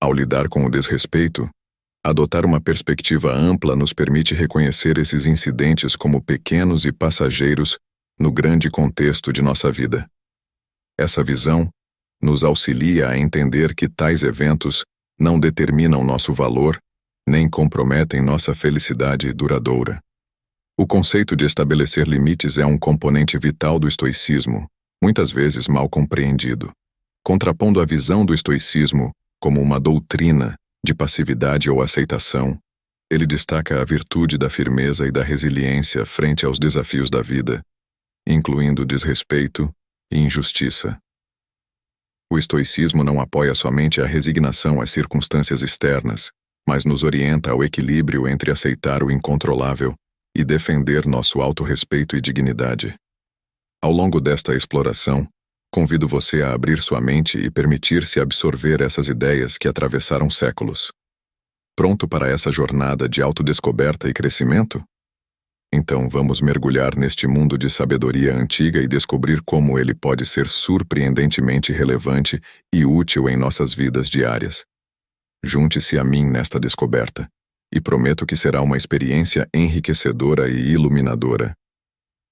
Ao lidar com o desrespeito, adotar uma perspectiva ampla nos permite reconhecer esses incidentes como pequenos e passageiros no grande contexto de nossa vida. Essa visão nos auxilia a entender que tais eventos não determinam nosso valor nem comprometem nossa felicidade duradoura. O conceito de estabelecer limites é um componente vital do estoicismo, muitas vezes mal compreendido. Contrapondo a visão do estoicismo como uma doutrina de passividade ou aceitação, ele destaca a virtude da firmeza e da resiliência frente aos desafios da vida, incluindo desrespeito e injustiça. O estoicismo não apoia somente a resignação às circunstâncias externas, mas nos orienta ao equilíbrio entre aceitar o incontrolável e defender nosso autorrespeito e dignidade. Ao longo desta exploração, convido você a abrir sua mente e permitir-se absorver essas ideias que atravessaram séculos. Pronto para essa jornada de autodescoberta e crescimento? Então vamos mergulhar neste mundo de sabedoria antiga e descobrir como ele pode ser surpreendentemente relevante e útil em nossas vidas diárias. Junte-se a mim nesta descoberta, e prometo que será uma experiência enriquecedora e iluminadora.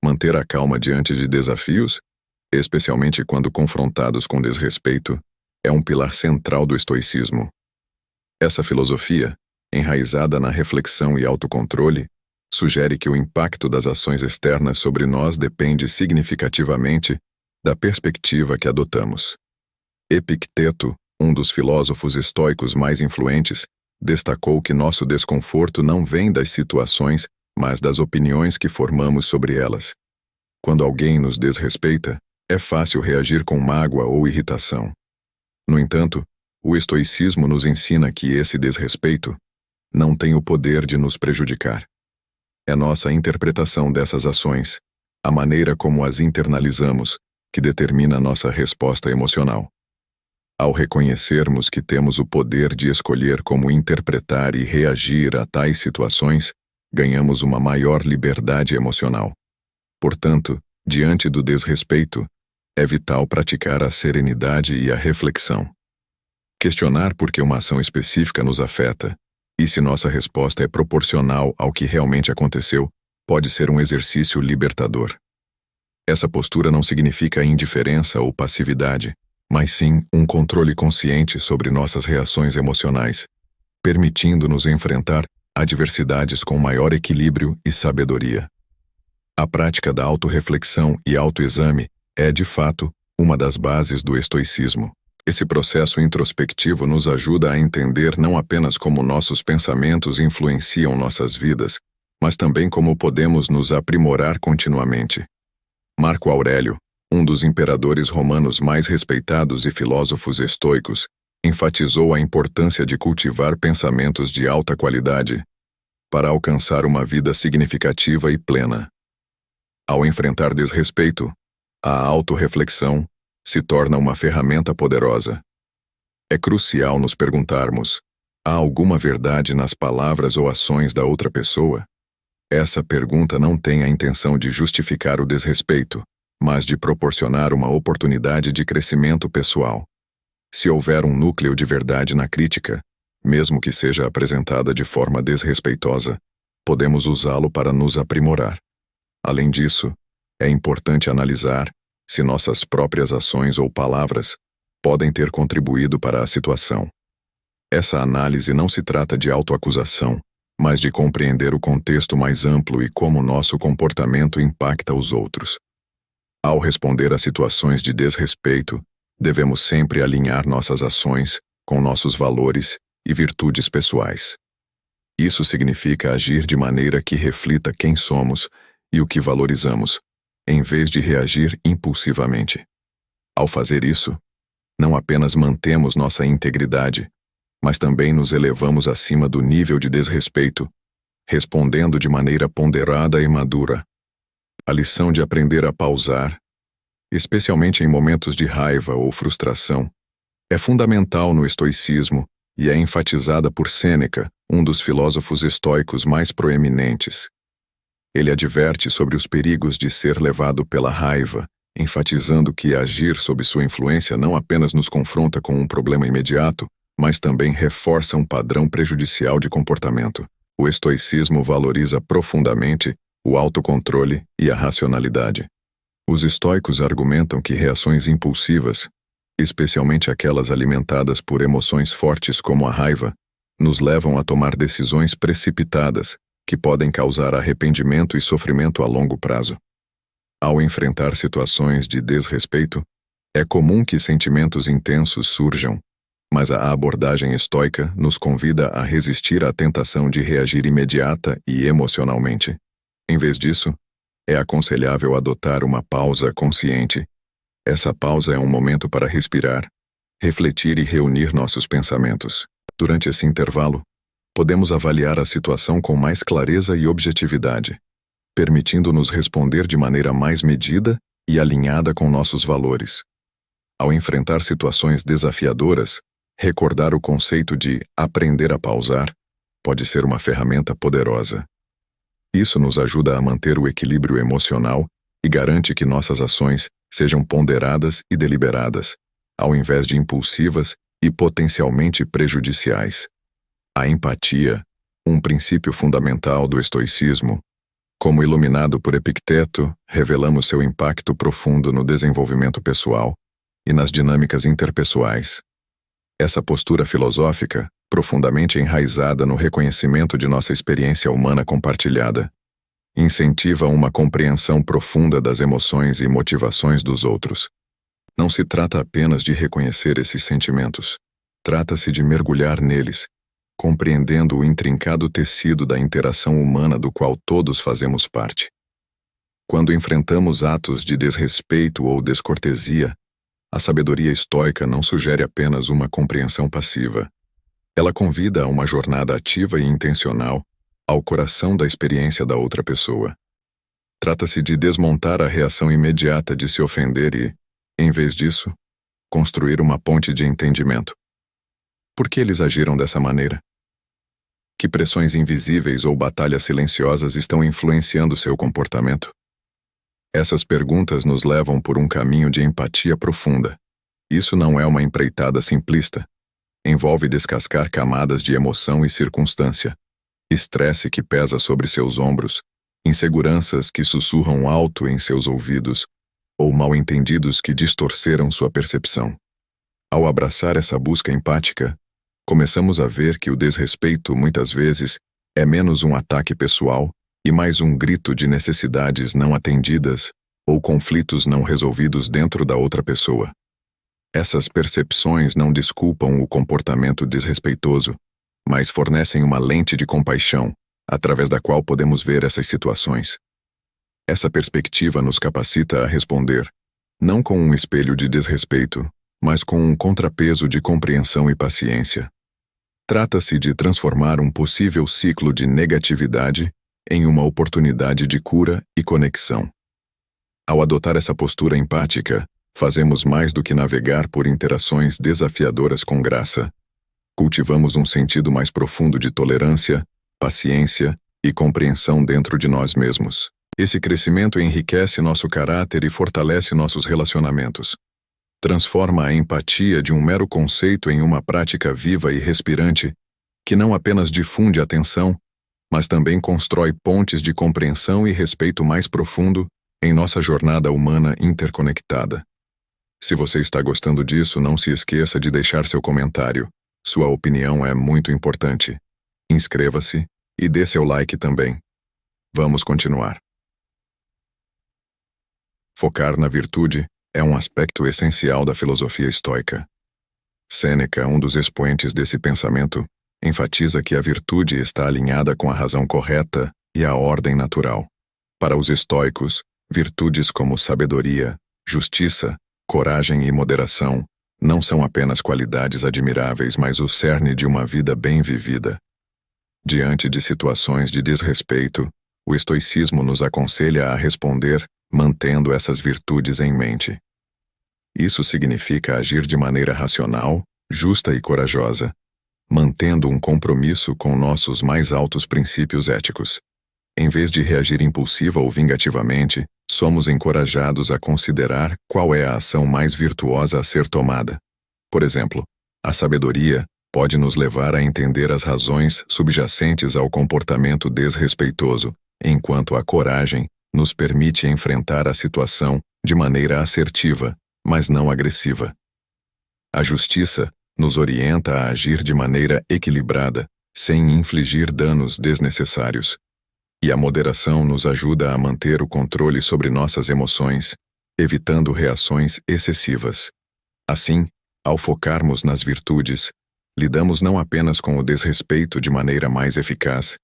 Manter a calma diante de desafios, especialmente quando confrontados com desrespeito, é um pilar central do estoicismo. Essa filosofia, enraizada na reflexão e autocontrole, sugere que o impacto das ações externas sobre nós depende significativamente da perspectiva que adotamos. Epicteto, um dos filósofos estoicos mais influentes, destacou que nosso desconforto não vem das situações, mas das opiniões que formamos sobre elas. Quando alguém nos desrespeita, é fácil reagir com mágoa ou irritação. No entanto, o estoicismo nos ensina que esse desrespeito não tem o poder de nos prejudicar. É nossa interpretação dessas ações, a maneira como as internalizamos, que determina nossa resposta emocional. Ao reconhecermos que temos o poder de escolher como interpretar e reagir a tais situações, ganhamos uma maior liberdade emocional. Portanto, diante do desrespeito, é vital praticar a serenidade e a reflexão. Questionar por que uma ação específica nos afeta, e se nossa resposta é proporcional ao que realmente aconteceu, pode ser um exercício libertador. Essa postura não significa indiferença ou passividade, mas sim um controle consciente sobre nossas reações emocionais, permitindo-nos enfrentar adversidades com maior equilíbrio e sabedoria. A prática da autorreflexão e autoexame é, de fato, uma das bases do estoicismo. Esse processo introspectivo nos ajuda a entender não apenas como nossos pensamentos influenciam nossas vidas, mas também como podemos nos aprimorar continuamente. Marco Aurélio, um dos imperadores romanos mais respeitados e filósofos estoicos, enfatizou a importância de cultivar pensamentos de alta qualidade para alcançar uma vida significativa e plena. Ao enfrentar desrespeito, a autorreflexão se torna uma ferramenta poderosa. É crucial nos perguntarmos: há alguma verdade nas palavras ou ações da outra pessoa? Essa pergunta não tem a intenção de justificar o desrespeito, mas de proporcionar uma oportunidade de crescimento pessoal. Se houver um núcleo de verdade na crítica, mesmo que seja apresentada de forma desrespeitosa, podemos usá-lo para nos aprimorar. Além disso, é importante analisar se nossas próprias ações ou palavras podem ter contribuído para a situação. Essa análise não se trata de autoacusação, mas de compreender o contexto mais amplo e como nosso comportamento impacta os outros. Ao responder a situações de desrespeito, devemos sempre alinhar nossas ações com nossos valores e virtudes pessoais. Isso significa agir de maneira que reflita quem somos e o que valorizamos, em vez de reagir impulsivamente. Ao fazer isso, não apenas mantemos nossa integridade, mas também nos elevamos acima do nível de desrespeito, respondendo de maneira ponderada e madura. A lição de aprender a pausar, especialmente em momentos de raiva ou frustração, é fundamental no estoicismo e é enfatizada por Sêneca, um dos filósofos estoicos mais proeminentes. Ele adverte sobre os perigos de ser levado pela raiva, enfatizando que agir sob sua influência não apenas nos confronta com um problema imediato, mas também reforça um padrão prejudicial de comportamento. O estoicismo valoriza profundamente o autocontrole e a racionalidade. Os estoicos argumentam que reações impulsivas, especialmente aquelas alimentadas por emoções fortes como a raiva, nos levam a tomar decisões precipitadas que podem causar arrependimento e sofrimento a longo prazo. Ao enfrentar situações de desrespeito, é comum que sentimentos intensos surjam, mas a abordagem estoica nos convida a resistir à tentação de reagir imediata e emocionalmente. Em vez disso, é aconselhável adotar uma pausa consciente. Essa pausa é um momento para respirar, refletir e reunir nossos pensamentos. Durante esse intervalo, podemos avaliar a situação com mais clareza e objetividade, permitindo-nos responder de maneira mais medida e alinhada com nossos valores. Ao enfrentar situações desafiadoras, recordar o conceito de aprender a pausar pode ser uma ferramenta poderosa. Isso nos ajuda a manter o equilíbrio emocional e garante que nossas ações sejam ponderadas e deliberadas, ao invés de impulsivas e potencialmente prejudiciais. A empatia, um princípio fundamental do estoicismo, como iluminado por Epicteto, revelamos seu impacto profundo no desenvolvimento pessoal e nas dinâmicas interpessoais. Essa postura filosófica, profundamente enraizada no reconhecimento de nossa experiência humana compartilhada, incentiva uma compreensão profunda das emoções e motivações dos outros. Não se trata apenas de reconhecer esses sentimentos, trata-se de mergulhar neles, compreendendo o intrincado tecido da interação humana do qual todos fazemos parte. Quando enfrentamos atos de desrespeito ou descortesia, a sabedoria estoica não sugere apenas uma compreensão passiva. Ela convida a uma jornada ativa e intencional ao coração da experiência da outra pessoa. Trata-se de desmontar a reação imediata de se ofender e, em vez disso, construir uma ponte de entendimento. Por que eles agiram dessa maneira? Que pressões invisíveis ou batalhas silenciosas estão influenciando seu comportamento? Essas perguntas nos levam por um caminho de empatia profunda. Isso não é uma empreitada simplista. Envolve descascar camadas de emoção e circunstância, estresse que pesa sobre seus ombros, inseguranças que sussurram alto em seus ouvidos, ou mal-entendidos que distorceram sua percepção. Ao abraçar essa busca empática, começamos a ver que o desrespeito, muitas vezes, é menos um ataque pessoal e mais um grito de necessidades não atendidas ou conflitos não resolvidos dentro da outra pessoa. Essas percepções não desculpam o comportamento desrespeitoso, mas fornecem uma lente de compaixão, através da qual podemos ver essas situações. Essa perspectiva nos capacita a responder, não com um espelho de desrespeito, mas com um contrapeso de compreensão e paciência. Trata-se de transformar um possível ciclo de negatividade em uma oportunidade de cura e conexão. Ao adotar essa postura empática, fazemos mais do que navegar por interações desafiadoras com graça. Cultivamos um sentido mais profundo de tolerância, paciência e compreensão dentro de nós mesmos. Esse crescimento enriquece nosso caráter e fortalece nossos relacionamentos. Transforma a empatia de um mero conceito em uma prática viva e respirante, que não apenas difunde atenção, mas também constrói pontes de compreensão e respeito mais profundo em nossa jornada humana interconectada. Se você está gostando disso, não se esqueça de deixar seu comentário. Sua opinião é muito importante. Inscreva-se e dê seu like também. Vamos continuar. Focar na virtude é um aspecto essencial da filosofia estoica. Sêneca, um dos expoentes desse pensamento, enfatiza que a virtude está alinhada com a razão correta e a ordem natural. Para os estoicos, virtudes como sabedoria, justiça, coragem e moderação não são apenas qualidades admiráveis, mas o cerne de uma vida bem vivida. Diante de situações de desrespeito, o estoicismo nos aconselha a responder mantendo essas virtudes em mente. Isso significa agir de maneira racional, justa e corajosa, mantendo um compromisso com nossos mais altos princípios éticos. Em vez de reagir impulsiva ou vingativamente, somos encorajados a considerar qual é a ação mais virtuosa a ser tomada. Por exemplo, a sabedoria, pode nos levar a entender as razões subjacentes ao comportamento desrespeitoso, enquanto a coragem nos permite enfrentar a situação de maneira assertiva, mas não agressiva. A justiça nos orienta a agir de maneira equilibrada, sem infligir danos desnecessários. E a moderação nos ajuda a manter o controle sobre nossas emoções, evitando reações excessivas. Assim, ao focarmos nas virtudes, lidamos não apenas com o desrespeito de maneira mais eficaz,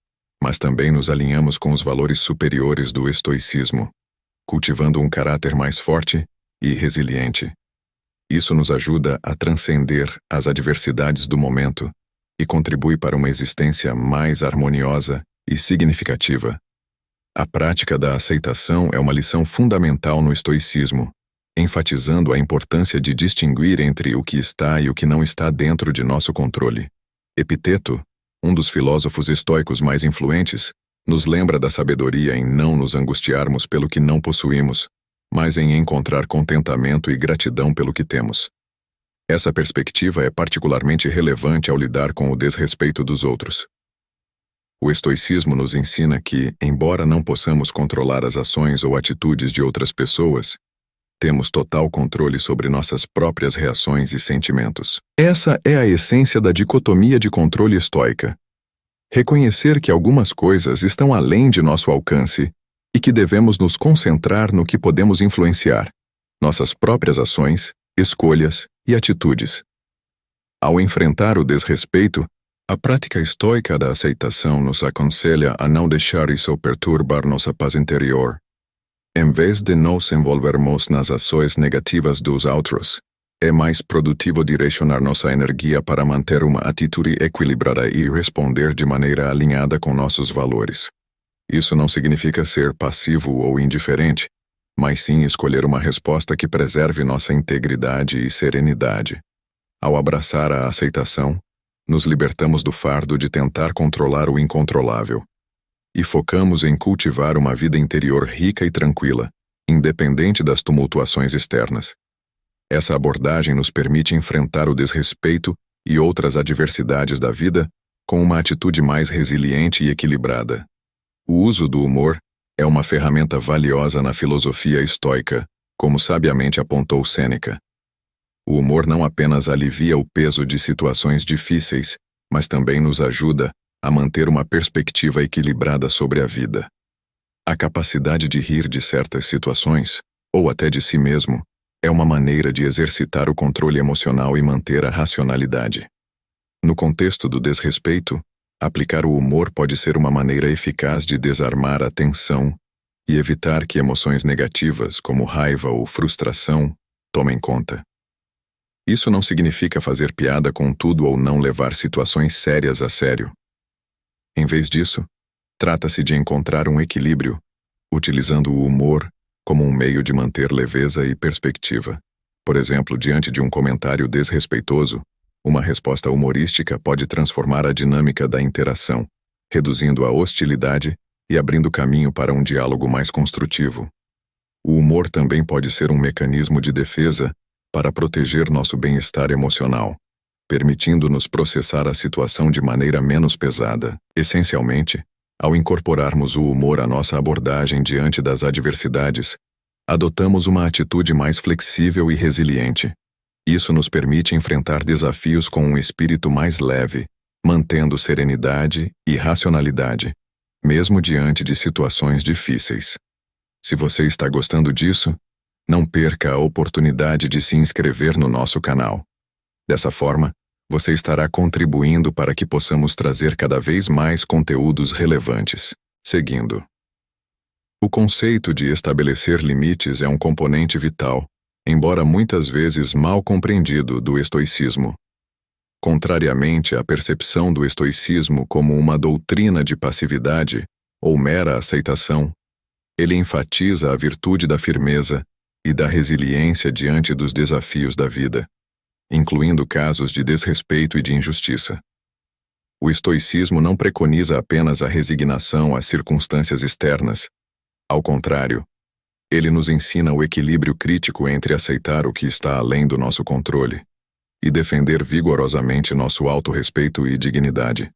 mas também nos alinhamos com os valores superiores do estoicismo, cultivando um caráter mais forte e resiliente. Isso nos ajuda a transcender as adversidades do momento e contribui para uma existência mais harmoniosa e significativa. A prática da aceitação é uma lição fundamental no estoicismo, enfatizando a importância de distinguir entre o que está e o que não está dentro de nosso controle. Epiteto, um dos filósofos estoicos mais influentes, nos lembra da sabedoria em não nos angustiarmos pelo que não possuímos, mas em encontrar contentamento e gratidão pelo que temos. Essa perspectiva é particularmente relevante ao lidar com o desrespeito dos outros. O estoicismo nos ensina que, embora não possamos controlar as ações ou atitudes de outras pessoas, temos total controle sobre nossas próprias reações e sentimentos. Essa é a essência da dicotomia de controle estoica. Reconhecer que algumas coisas estão além de nosso alcance e que devemos nos concentrar no que podemos influenciar, nossas próprias ações, escolhas e atitudes. Ao enfrentar o desrespeito, a prática estoica da aceitação nos aconselha a não deixar isso perturbar nossa paz interior. Em vez de nos envolvermos nas ações negativas dos outros, é mais produtivo direcionar nossa energia para manter uma atitude equilibrada e responder de maneira alinhada com nossos valores. Isso não significa ser passivo ou indiferente, mas sim escolher uma resposta que preserve nossa integridade e serenidade. Ao abraçar a aceitação, nos libertamos do fardo de tentar controlar o incontrolável e focamos em cultivar uma vida interior rica e tranquila, independente das tumultuações externas. Essa abordagem nos permite enfrentar o desrespeito e outras adversidades da vida com uma atitude mais resiliente e equilibrada. O uso do humor é uma ferramenta valiosa na filosofia estoica, como sabiamente apontou Sêneca. O humor não apenas alivia o peso de situações difíceis, mas também nos ajuda a manter uma perspectiva equilibrada sobre a vida. A capacidade de rir de certas situações, ou até de si mesmo, é uma maneira de exercitar o controle emocional e manter a racionalidade. No contexto do desrespeito, aplicar o humor pode ser uma maneira eficaz de desarmar a tensão e evitar que emoções negativas, como raiva ou frustração, tomem conta. Isso não significa fazer piada com tudo ou não levar situações sérias a sério. Em vez disso, trata-se de encontrar um equilíbrio, utilizando o humor como um meio de manter leveza e perspectiva. Por exemplo, diante de um comentário desrespeitoso, uma resposta humorística pode transformar a dinâmica da interação, reduzindo a hostilidade e abrindo caminho para um diálogo mais construtivo. O humor também pode ser um mecanismo de defesa para proteger nosso bem-estar emocional, permitindo-nos processar a situação de maneira menos pesada. Essencialmente, ao incorporarmos o humor à nossa abordagem diante das adversidades, adotamos uma atitude mais flexível e resiliente. Isso nos permite enfrentar desafios com um espírito mais leve, mantendo serenidade e racionalidade, mesmo diante de situações difíceis. Se você está gostando disso, não perca a oportunidade de se inscrever no nosso canal. Dessa forma, você estará contribuindo para que possamos trazer cada vez mais conteúdos relevantes. Seguindo. O conceito de estabelecer limites é um componente vital, embora muitas vezes mal compreendido, do estoicismo. Contrariamente à percepção do estoicismo como uma doutrina de passividade ou mera aceitação, ele enfatiza a virtude da firmeza e da resiliência diante dos desafios da vida, incluindo casos de desrespeito e de injustiça. O estoicismo não preconiza apenas a resignação às circunstâncias externas. Ao contrário, ele nos ensina o equilíbrio crítico entre aceitar o que está além do nosso controle, e defender vigorosamente nosso autorrespeito e dignidade.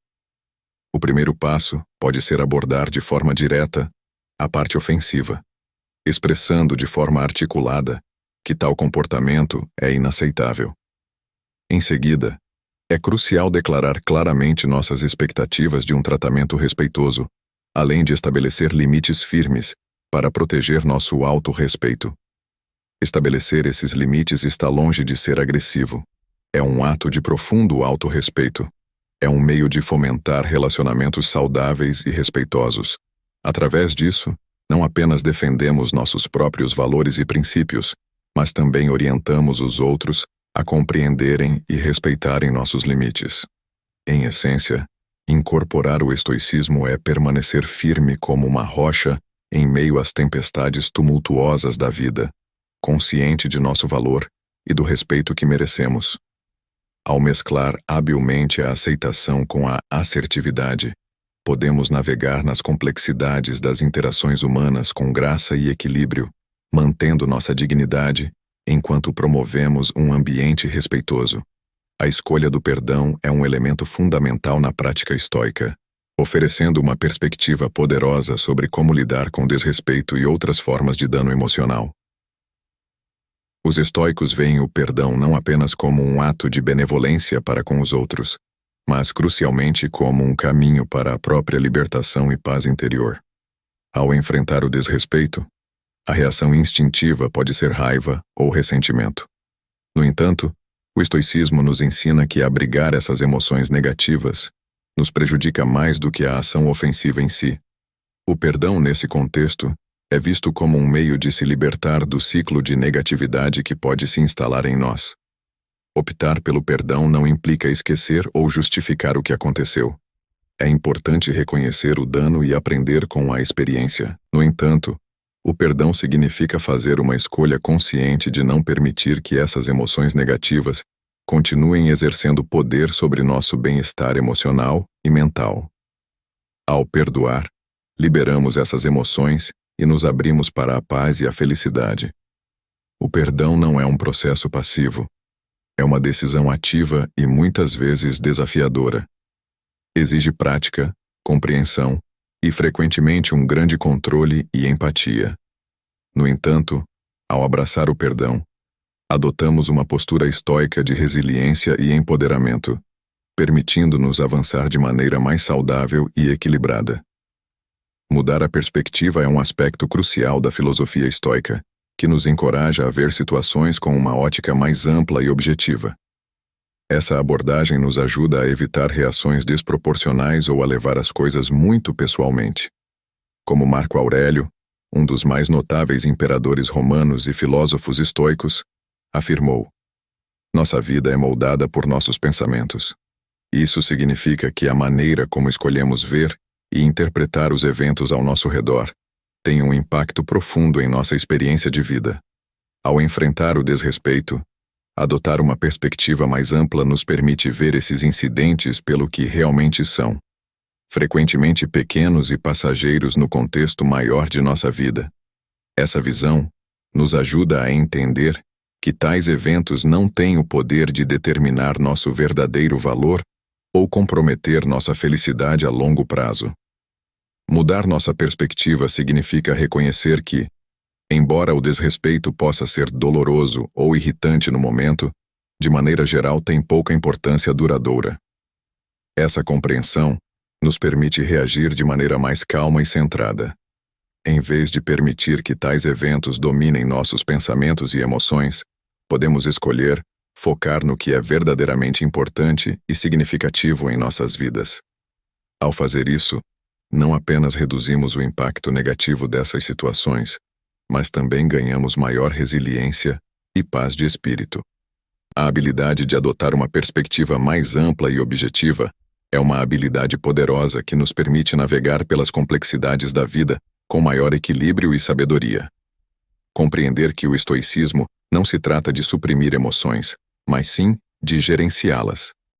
O primeiro passo pode ser abordar de forma direta a parte ofensiva, expressando de forma articulada que tal comportamento é inaceitável. Em seguida, é crucial declarar claramente nossas expectativas de um tratamento respeitoso, além de estabelecer limites firmes para proteger nosso autorrespeito. Estabelecer esses limites está longe de ser agressivo. É um ato de profundo autorrespeito. É um meio de fomentar relacionamentos saudáveis e respeitosos. Através disso, não apenas defendemos nossos próprios valores e princípios, mas também orientamos os outros a compreenderem e respeitarem nossos limites. Em essência, incorporar o estoicismo é permanecer firme como uma rocha em meio às tempestades tumultuosas da vida, consciente de nosso valor e do respeito que merecemos. Ao mesclar habilmente a aceitação com a assertividade, podemos navegar nas complexidades das interações humanas com graça e equilíbrio, mantendo nossa dignidade enquanto promovemos um ambiente respeitoso. A escolha do perdão é um elemento fundamental na prática estoica, oferecendo uma perspectiva poderosa sobre como lidar com desrespeito e outras formas de dano emocional. Os estoicos veem o perdão não apenas como um ato de benevolência para com os outros, mas crucialmente como um caminho para a própria libertação e paz interior. Ao enfrentar o desrespeito, a reação instintiva pode ser raiva ou ressentimento. No entanto, o estoicismo nos ensina que abrigar essas emoções negativas nos prejudica mais do que a ação ofensiva em si. O perdão, nesse contexto, é visto como um meio de se libertar do ciclo de negatividade que pode se instalar em nós. Optar pelo perdão não implica esquecer ou justificar o que aconteceu. É importante reconhecer o dano e aprender com a experiência. No entanto, o perdão significa fazer uma escolha consciente de não permitir que essas emoções negativas continuem exercendo poder sobre nosso bem-estar emocional e mental. Ao perdoar, liberamos essas emoções e nos abrimos para a paz e a felicidade. O perdão não é um processo passivo. É uma decisão ativa e muitas vezes desafiadora. Exige prática, compreensão e frequentemente um grande controle e empatia. No entanto, ao abraçar o perdão, adotamos uma postura estoica de resiliência e empoderamento, permitindo-nos avançar de maneira mais saudável e equilibrada. Mudar a perspectiva é um aspecto crucial da filosofia estoica, que nos encoraja a ver situações com uma ótica mais ampla e objetiva. Essa abordagem nos ajuda a evitar reações desproporcionais ou a levar as coisas muito pessoalmente. Como Marco Aurélio, um dos mais notáveis imperadores romanos e filósofos estoicos, afirmou: "Nossa vida é moldada por nossos pensamentos. Isso significa que a maneira como escolhemos ver e interpretar os eventos ao nosso redor tem um impacto profundo em nossa experiência de vida. Ao enfrentar o desrespeito, adotar uma perspectiva mais ampla nos permite ver esses incidentes pelo que realmente são, frequentemente pequenos e passageiros no contexto maior de nossa vida. Essa visão nos ajuda a entender que tais eventos não têm o poder de determinar nosso verdadeiro valor ou comprometer nossa felicidade a longo prazo. Mudar nossa perspectiva significa reconhecer que, embora o desrespeito possa ser doloroso ou irritante no momento, de maneira geral tem pouca importância duradoura. Essa compreensão nos permite reagir de maneira mais calma e centrada. Em vez de permitir que tais eventos dominem nossos pensamentos e emoções, podemos escolher focar no que é verdadeiramente importante e significativo em nossas vidas. Ao fazer isso, não apenas reduzimos o impacto negativo dessas situações, mas também ganhamos maior resiliência e paz de espírito. A habilidade de adotar uma perspectiva mais ampla e objetiva é uma habilidade poderosa que nos permite navegar pelas complexidades da vida com maior equilíbrio e sabedoria. Compreender que o estoicismo não se trata de suprimir emoções, mas sim de gerenciá-las.